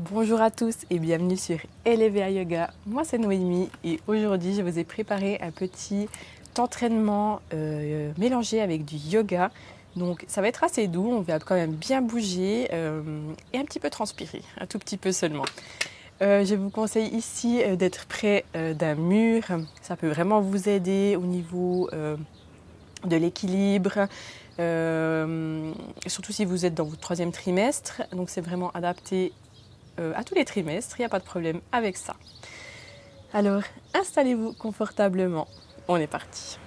Bonjour à tous et bienvenue sur Elevea Yoga. Moi c'est Noémie et aujourd'hui je vous ai préparé un petit entraînement mélangé avec du yoga. Donc ça va être assez doux, on va quand même bien bouger et un petit peu transpirer, un tout petit peu seulement. Je vous conseille ici d'être près d'un mur, ça peut vraiment vous aider au niveau de l'équilibre. Surtout si vous êtes dans votre 3e trimestre, donc c'est vraiment adapté à tous les trimestres, il n'y a pas de problème avec ça. Alors, installez-vous confortablement, on est parti.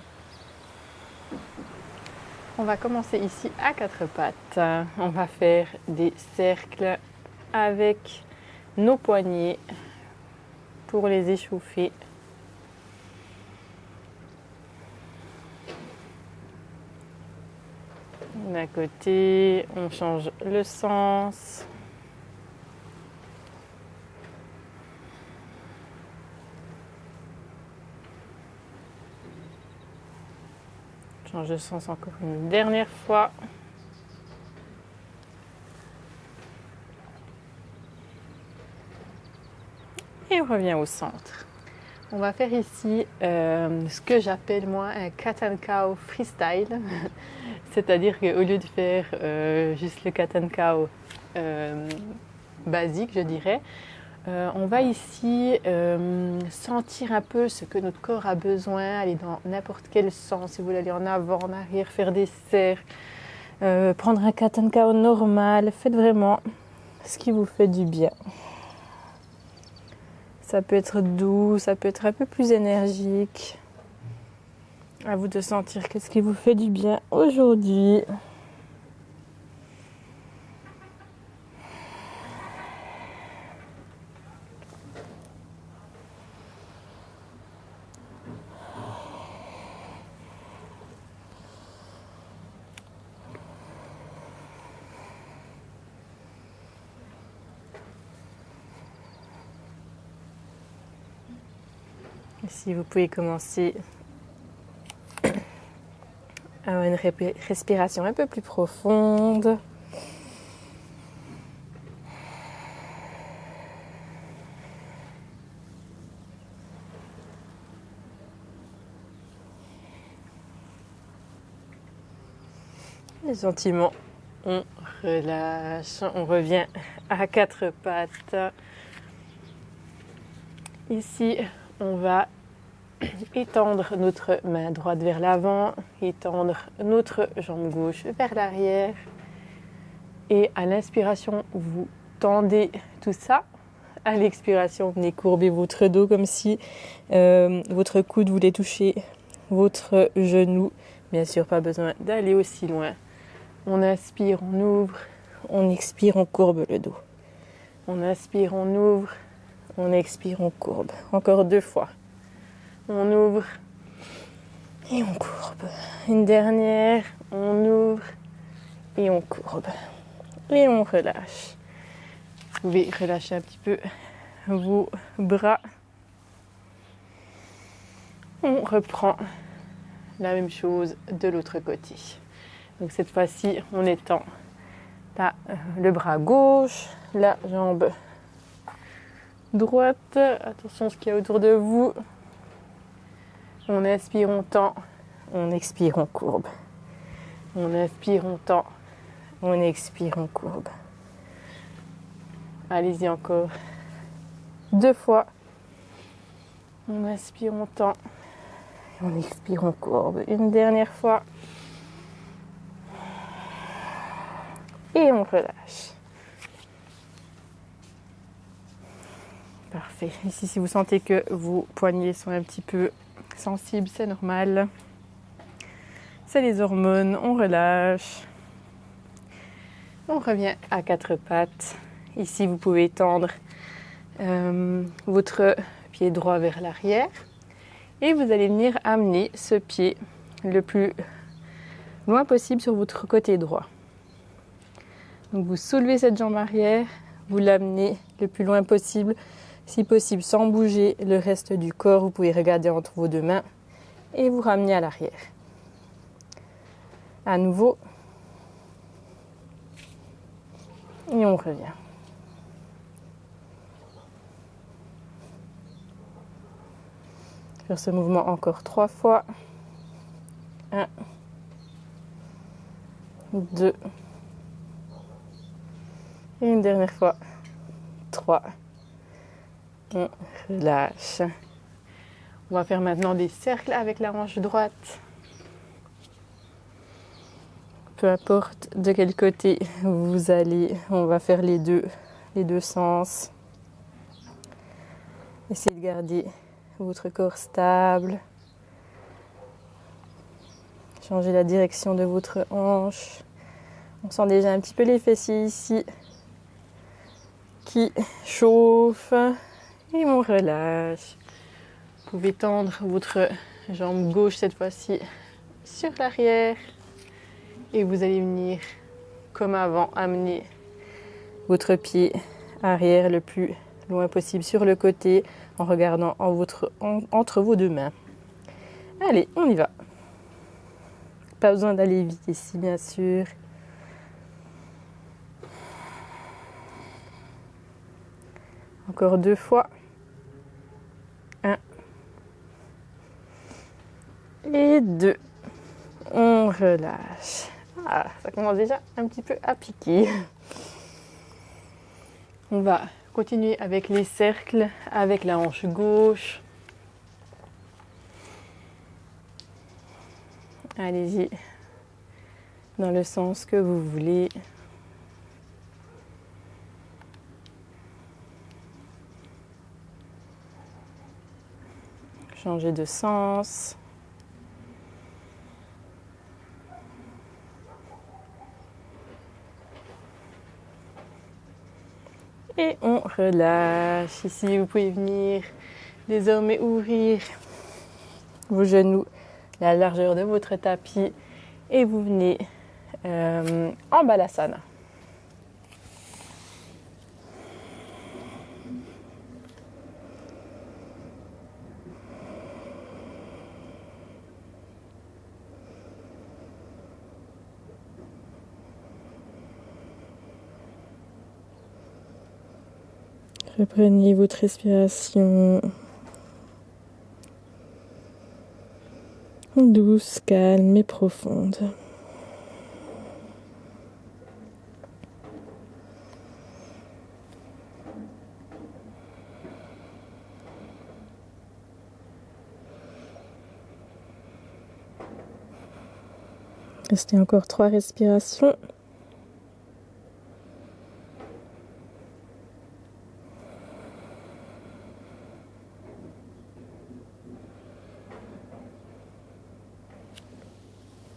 On va commencer ici à 4 pattes. On va faire des cercles avec nos poignets pour les échauffer. D'un côté, on change le sens. Change de sens encore une dernière fois. Et on revient au centre. On va faire ici ce que j'appelle moi un cat and cow freestyle. C'est-à-dire qu'au lieu de faire juste le cat and cow basique, je dirais, on va ici sentir un peu ce que notre corps a besoin, aller dans n'importe quel sens, si vous voulez aller en avant, en arrière, faire des cercles, prendre un cat and cow normal, faites vraiment ce qui vous fait du bien. Ça peut être doux, ça peut être un peu plus énergique. À vous de sentir qu'est-ce qui vous fait du bien aujourd'hui. Ici, vous pouvez commencer à avoir une respiration un peu plus profonde. Et gentiment, on relâche, on revient à 4 pattes. Ici, on va étendre notre main droite vers l'avant, étendre notre jambe gauche vers l'arrière. Et à l'inspiration, vous tendez tout ça. À l'expiration, venez courber votre dos comme si votre coude voulait toucher votre genou. Bien sûr, pas besoin d'aller aussi loin. On inspire, on ouvre. On expire, on courbe le dos. On inspire, on ouvre. On expire, on courbe. Encore 2 fois. On ouvre et on courbe. Une dernière, on ouvre et on courbe. Et on relâche. Vous pouvez relâcher un petit peu vos bras. On reprend la même chose de l'autre côté. Donc cette fois-ci, on étend le bras gauche, la jambe droite. Attention à ce qu'il y a autour de vous. On inspire, on tend. On expire, on courbe. On inspire, on tend. On expire, on courbe. Allez-y encore. 2 fois. On inspire, on tend. On expire, on courbe. Une dernière fois. Et on relâche. Parfait. Ici, si vous sentez que vos poignets sont un petit peu sensibles, c'est normal. C'est les hormones. On relâche. On revient à 4 pattes. Ici, vous pouvez tendre votre pied droit vers l'arrière. Et vous allez venir amener ce pied le plus loin possible sur votre côté droit. Donc vous soulevez cette jambe arrière, vous l'amenez le plus loin possible, si possible sans bouger le reste du corps. Vous pouvez regarder entre vos 2 mains et vous ramenez à l'arrière. À nouveau. Et on revient. Faire ce mouvement encore 3 fois. 1, 2, et une dernière fois. 3. On relâche. On va faire maintenant des cercles avec la hanche droite. Peu importe de quel côté vous allez, on va faire les deux sens. Essayez de garder votre corps stable. Changez la direction de votre hanche. On sent déjà un petit peu les fessiers ici qui chauffent et on relâche. Vous pouvez tendre votre jambe gauche cette fois-ci sur l'arrière et vous allez venir comme avant amener votre pied arrière le plus loin possible sur le côté en regardant entre vos deux mains. Allez, on y va. Pas besoin d'aller vite ici, bien sûr. Encore 2 fois. 1 et 2. On relâche. Ah, ça commence déjà un petit peu à piquer. On va continuer avec les cercles, avec la hanche gauche. Allez-y dans le sens que vous voulez. Changez de sens. Et on relâche. Ici, vous pouvez venir désormais ouvrir vos genoux, la largeur de votre tapis et vous venez en balasana. Reprenez votre respiration douce, calme et profonde. Restez encore 3 respirations.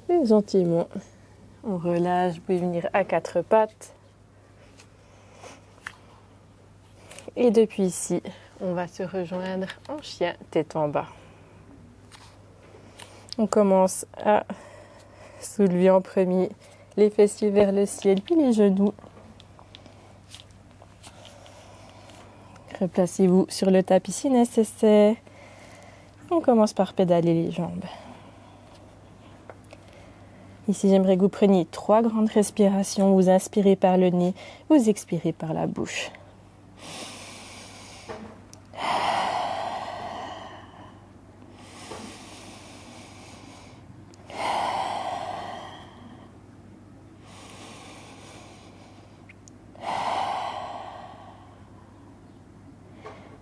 Et gentiment, on relâche. Vous pouvez venir à 4 pattes. Et depuis ici, on va se rejoindre en chien tête en bas. On commence à soulever en premier les fessiers vers le ciel, puis les genoux. Replacez-vous sur le tapis si nécessaire. On commence par pédaler les jambes. Ici, j'aimerais que vous preniez 3 grandes respirations. Vous inspirez par le nez, vous expirez par la bouche.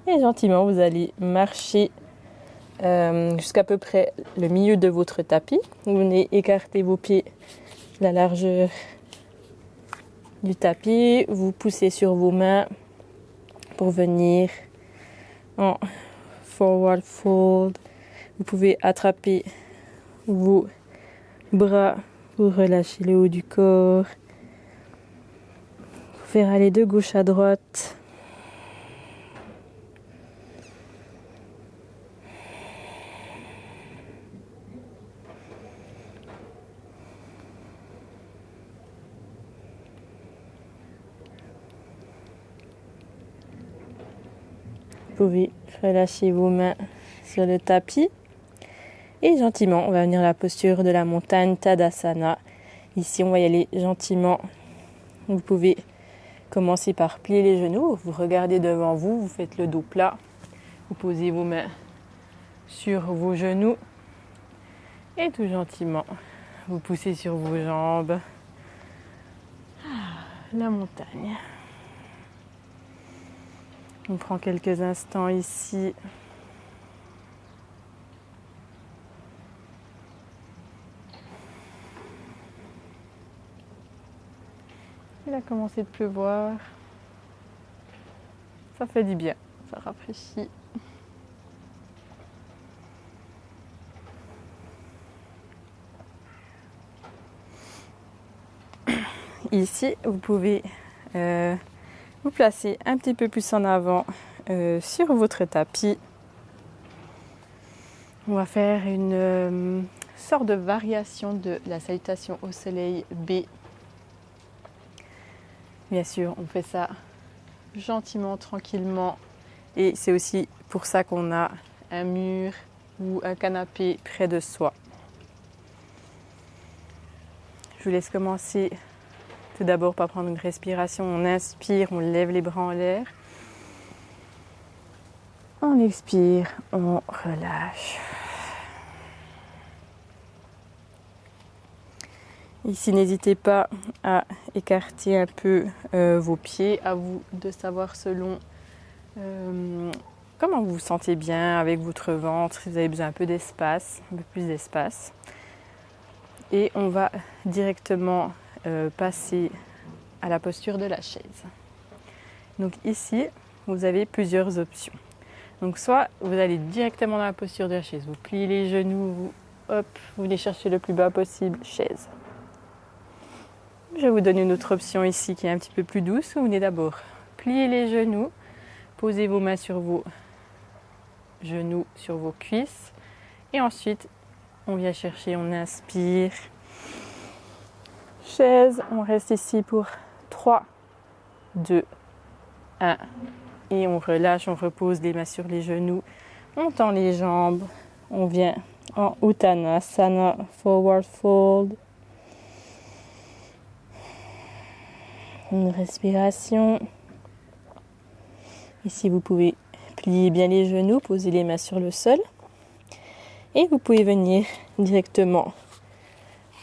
Et gentiment, vous allez marcher jusqu'à peu près le milieu de votre tapis. Vous venez écarter vos pieds la largeur du tapis. Vous poussez sur vos mains pour venir en forward fold. Vous pouvez attraper vos bras pour relâcher le haut du corps. Faire aller de gauche à droite. Vous pouvez relâcher vos mains sur le tapis. Et gentiment, on va venir à la posture de la montagne Tadasana. Ici, on va y aller gentiment. Vous pouvez commencer par plier les genoux. Vous regardez devant vous, vous faites le dos plat. Vous posez vos mains sur vos genoux. Et tout gentiment, vous poussez sur vos jambes. La montagne. On prend quelques instants ici. Il a commencé de pleuvoir. Ça fait du bien, ça rafraîchit. Ici, vous pouvez vous placer un petit peu plus en avant sur votre tapis. On va faire une sorte de variation de la salutation au soleil B. Bien sûr, on fait ça gentiment, tranquillement. Et c'est aussi pour ça qu'on a un mur ou un canapé près de soi. Je vous laisse commencer tout d'abord par prendre une respiration. On inspire, on lève les bras en l'air. On expire, on relâche. Ici, n'hésitez pas à écarter un peu vos pieds. À vous de savoir selon comment vous vous sentez bien avec votre ventre, si vous avez besoin un peu d'espace, un peu plus d'espace. Et on va directement passer à la posture de la chaise. Donc ici, vous avez plusieurs options. Donc soit vous allez directement dans la posture de la chaise, vous pliez les genoux, vous venez chercher le plus bas possible, chaise. Je vais vous donner une autre option ici qui est un petit peu plus douce. Vous venez d'abord plier les genoux, posez vos mains sur vos genoux, sur vos cuisses. Et ensuite, on vient chercher, on inspire. Chaise, on reste ici pour 3, 2, 1. Et on relâche, on repose les mains sur les genoux. On tend les jambes. On vient en Uttanasana, forward fold. Une respiration. Ici, vous pouvez plier bien les genoux, poser les mains sur le sol. Et vous pouvez venir directement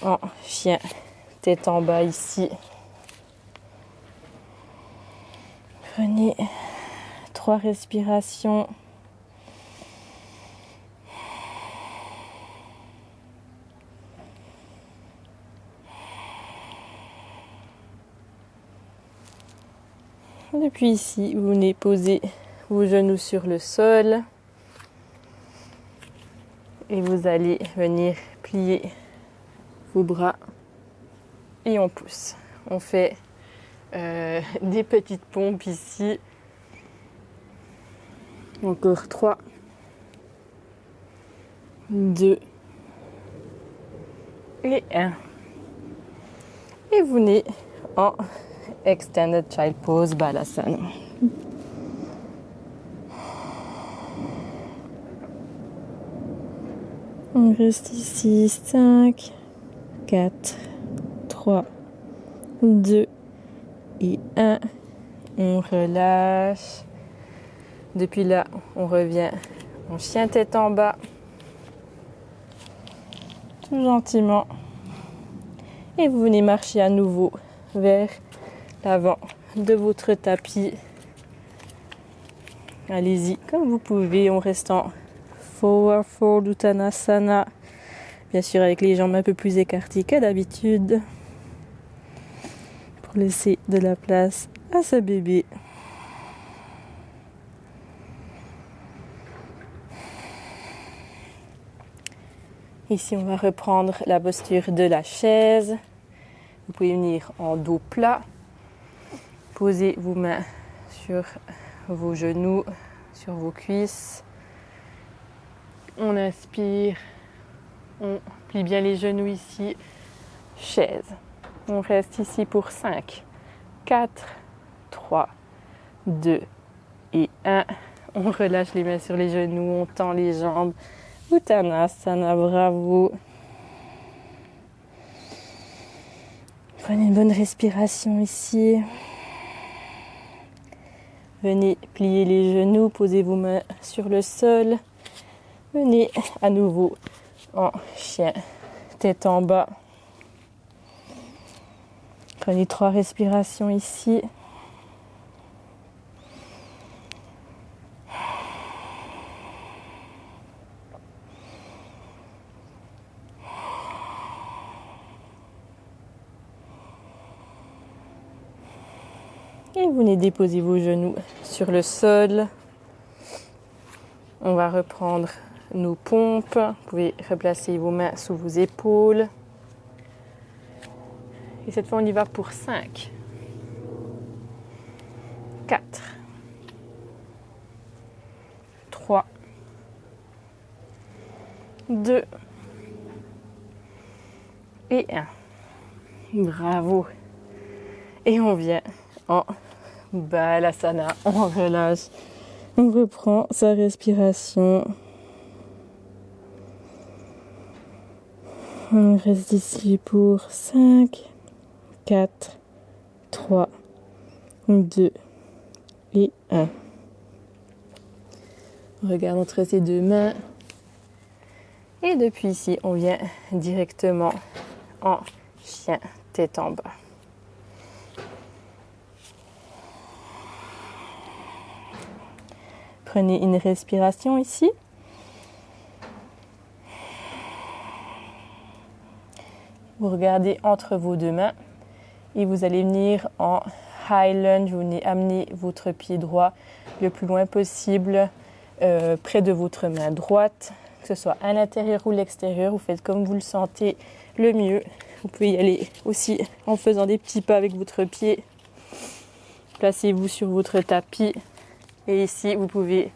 en chien, tête en bas ici. Prenez 3 respirations. Depuis ici, vous venez poser vos genoux sur le sol et vous allez venir plier vos bras et on pousse. On fait des petites pompes ici. Encore 3, 2 et 1. Et vous venez en Extended Child Pose Balasana. On reste ici 5, 4, 3, 2 et 1. On relâche. Depuis là, on revient en chien tête en bas. Tout gentiment. Et vous venez marcher à nouveau vers l'avant de votre tapis. Allez-y comme vous pouvez, en restant forward fold Uttanasana. Bien sûr avec les jambes un peu plus écartées que d'habitude. Pour laisser de la place à ce bébé. Ici, on va reprendre la posture de la chaise. Vous pouvez venir en dos plat. Posez vos mains sur vos genoux, sur vos cuisses. On inspire. On plie bien les genoux ici. Chaise. On reste ici pour 5, 4, 3, 2 et 1. On relâche les mains sur les genoux, on tend les jambes. Uttanasana, bravo. Prenez une bonne respiration ici. Venez plier les genoux, posez vos mains sur le sol. Venez à nouveau en chien, tête en bas. Prenez 3 respirations ici. Et vous venez déposer vos genoux sur le sol. On va reprendre nos pompes. Vous pouvez replacer vos mains sous vos épaules. Et cette fois, on y va pour 5, 4, 3, 2 et 1. Bravo. Et on vient en Balasana. On relâche. On reprend sa respiration. On reste ici pour 5, 4, 3, 2 et 1. On regarde entre ses deux mains. Et depuis ici, on vient directement en chien tête en bas. Prenez une respiration ici. Vous regardez entre vos deux mains et vous allez venir en high lunge. Vous venez amener votre pied droit le plus loin possible près de votre main droite, que ce soit à l'intérieur ou l'extérieur. Vous faites comme vous le sentez le mieux. Vous pouvez y aller aussi en faisant des petits pas avec votre pied. Placez-vous sur votre tapis. Et ici, vous pouvez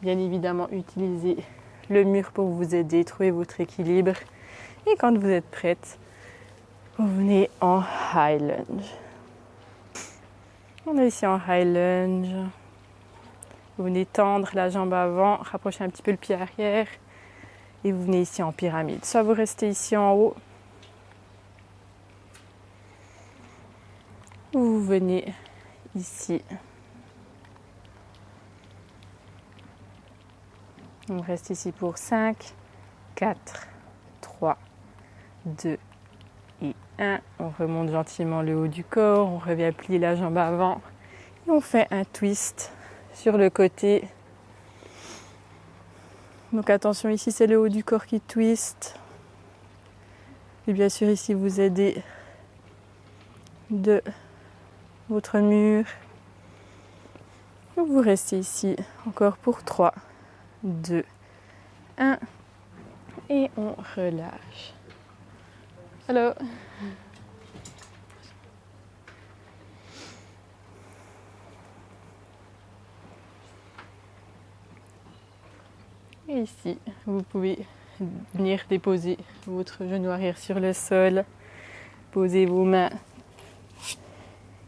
bien évidemment utiliser le mur pour vous aider, trouver votre équilibre. Et quand vous êtes prête, vous venez en high lunge. On est ici en high lunge. Vous venez tendre la jambe avant, rapprocher un petit peu le pied arrière. Et vous venez ici en pyramide. Soit vous restez ici en haut, ou vous venez ici. On reste ici pour 5, 4, 3, 2 et 1. On remonte gentiment le haut du corps. On revient plier la jambe avant. Et on fait un twist sur le côté. Donc attention, ici c'est le haut du corps qui twist. Et bien sûr ici vous aidez de votre mur. Vous restez ici encore pour 3, 2, 1 et on relâche. Hello. Et ici, vous pouvez venir déposer votre genou arrière sur le sol, poser vos mains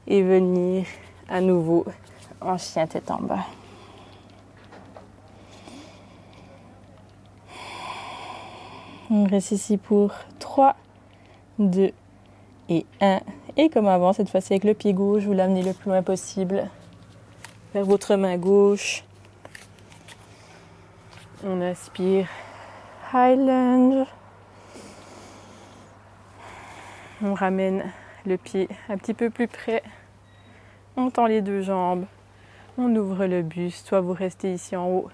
et venir à nouveau en chien tête en bas. On reste ici pour 3, 2 et 1. Et comme avant, cette fois-ci avec le pied gauche, vous l'amenez le plus loin possible vers votre main gauche. On aspire, high lunge. On ramène le pied un petit peu plus près. On tend les deux jambes. On ouvre le buste. Soit vous restez ici en haut,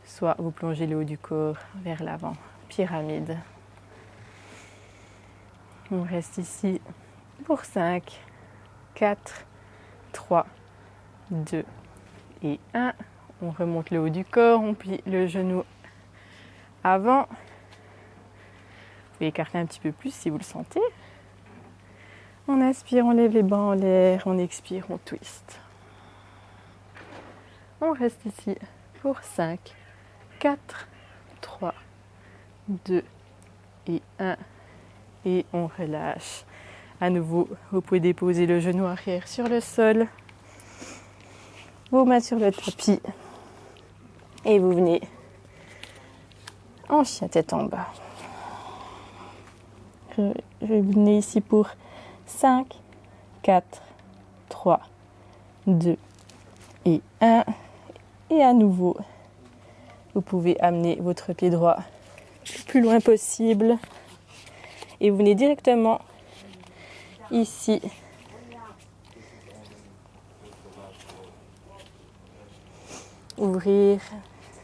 soit vous plongez le haut du corps vers l'avant. Pyramide. On reste ici pour 5, 4, 3, 2 et 1. On remonte le haut du corps, on plie le genou avant. Vous pouvez écarter un petit peu plus si vous le sentez. On inspire, on lève les bras en l'air, on expire, on twist. On reste ici pour 5, 4, 3, 2 et 1. Et on relâche. À nouveau, vous pouvez déposer le genou arrière sur le sol. Vos mains sur le tapis. Et vous venez en chien tête en bas. Je venais ici pour 5, 4, 3, 2 et 1. Et à nouveau, Vous pouvez amener votre pied droit le plus loin possible. Et vous venez directement ici. Ouvrir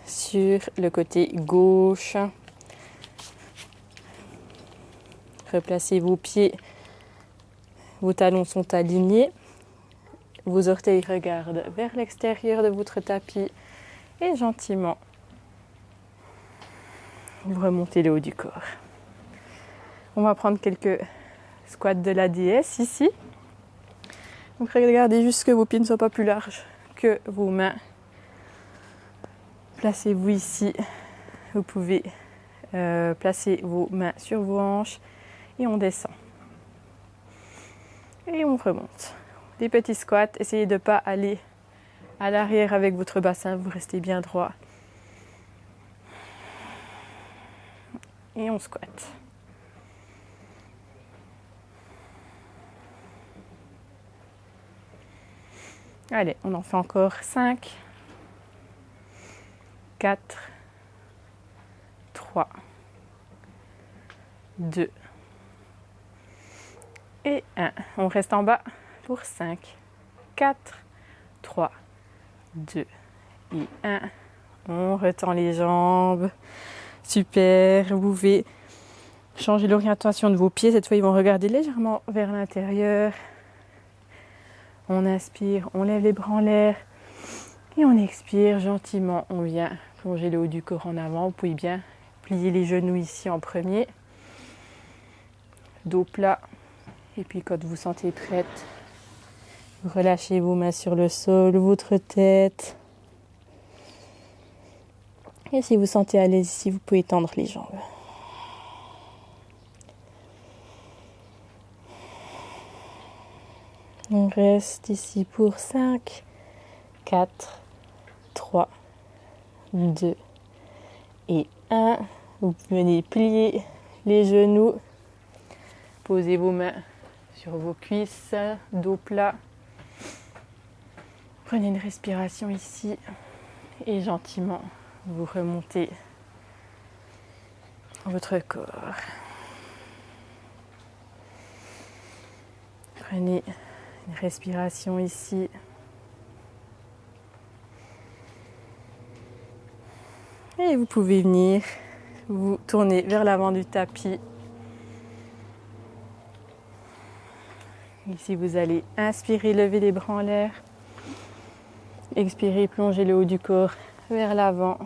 sur le côté gauche. Replacez vos pieds. Vos talons sont alignés. Vos orteils regardent vers l'extérieur de votre tapis. Et gentiment, vous remontez le haut du corps. On va prendre quelques squats de la déesse ici. Donc regardez juste que vos pieds ne soient pas plus larges que vos mains. Placez-vous ici. Vous pouvez placer vos mains sur vos hanches et on descend. Et on remonte. Des petits squats. Essayez de ne pas aller à l'arrière avec votre bassin. Vous restez bien droit. Et on squatte. Allez, on en fait encore 5, 4, 3, 2 et 1. On reste en bas pour 5, 4, 3, 2 et 1. On retend les jambes. Super. Vous pouvez changer l'orientation de vos pieds. Cette fois, ils vont regarder légèrement vers l'intérieur. On inspire, on lève les bras en l'air et on expire gentiment. On vient plonger le haut du corps en avant. Vous pouvez bien plier les genoux ici en premier. Dos plat. Et puis quand vous sentez prête, vous relâchez vos mains sur le sol, votre tête. Et si vous sentez à l'aise ici, vous pouvez tendre les jambes. On reste ici pour 5, 4, 3, 2 et 1. Vous venez plier les genoux. Posez vos mains sur vos cuisses, dos plat. Prenez une respiration ici et gentiment vous remontez votre corps. Prenez une respiration ici. Et vous pouvez venir vous tourner vers l'avant du tapis. Ici, vous allez inspirer, lever les bras en l'air. Expirez, plongez le haut du corps vers l'avant.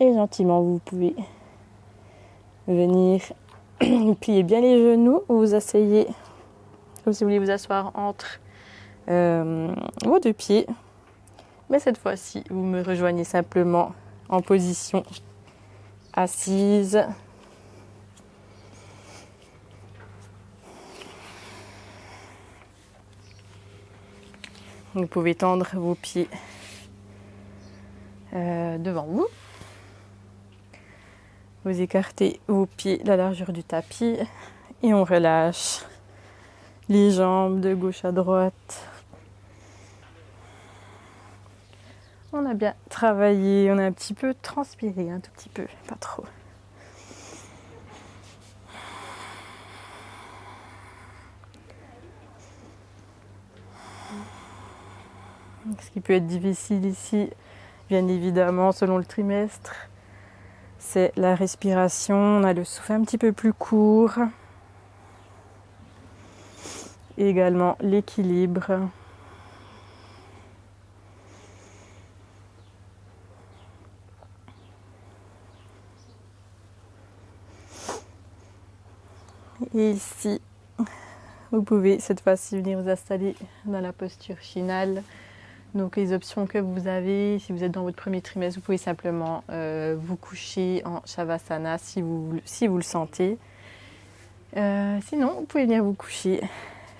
Et gentiment, vous pouvez venir plier bien les genoux ou vous asseyez, comme si vous voulez vous asseoir entre vos deux pieds. Mais cette fois-ci, vous me rejoignez simplement en position assise. Vous pouvez tendre vos pieds devant vous. Vous écartez vos pieds la largeur du tapis et on relâche les jambes de gauche à droite. On a bien travaillé, on a un petit peu transpiré, un tout petit peu, pas trop. Ce qui peut être difficile ici, bien évidemment, selon le trimestre, c'est la respiration. On a le souffle un petit peu plus court. Et également l'équilibre. Et ici, vous pouvez cette fois-ci venir vous installer dans la posture finale. Donc les options que vous avez, si vous êtes dans votre premier trimestre, vous pouvez simplement vous coucher en Shavasana si vous le sentez. Sinon, vous pouvez venir vous coucher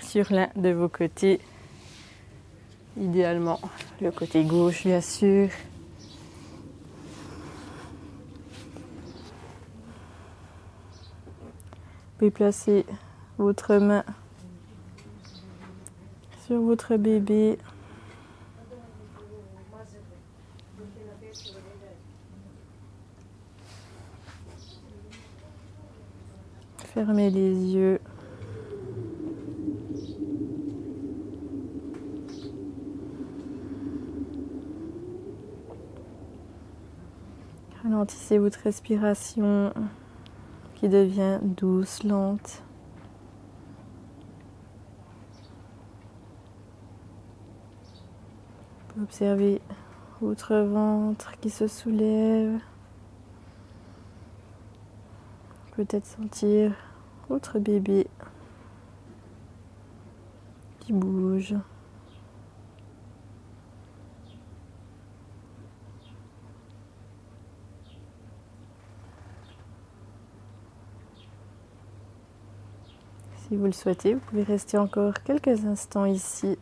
sur l'un de vos côtés. Idéalement, le côté gauche, bien sûr. Vous pouvez placer votre main sur votre bébé. Fermez les yeux. Ralentissez votre respiration qui devient douce, lente. Observez votre ventre qui se soulève. Peut-être sentir votre bébé qui bouge. Si vous le souhaitez, vous pouvez rester encore quelques instants ici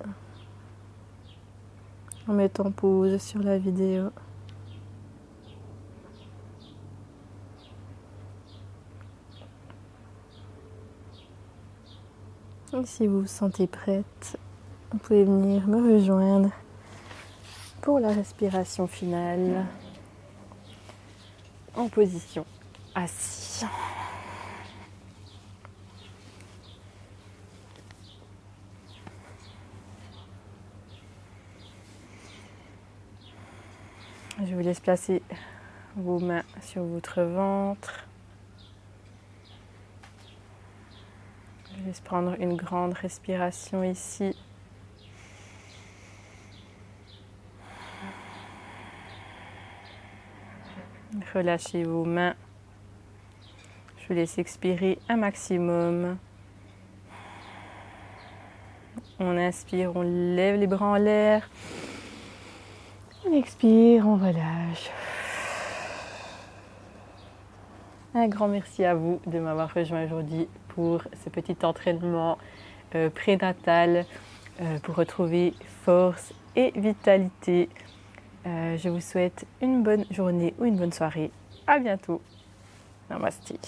en mettant pause sur la vidéo. Et si vous vous sentez prête, vous pouvez venir me rejoindre pour la respiration finale en position assis. Je vous laisse placer vos mains sur votre ventre. Je laisse prendre une grande respiration ici. Relâchez vos mains. Je vous laisse expirer un maximum. On inspire, on lève les bras en l'air. On expire, on relâche. Un grand merci à vous de m'avoir rejoint aujourd'hui pour ce petit entraînement prénatal pour retrouver force et vitalité. Je vous souhaite une bonne journée ou une bonne soirée. À bientôt. Namasté.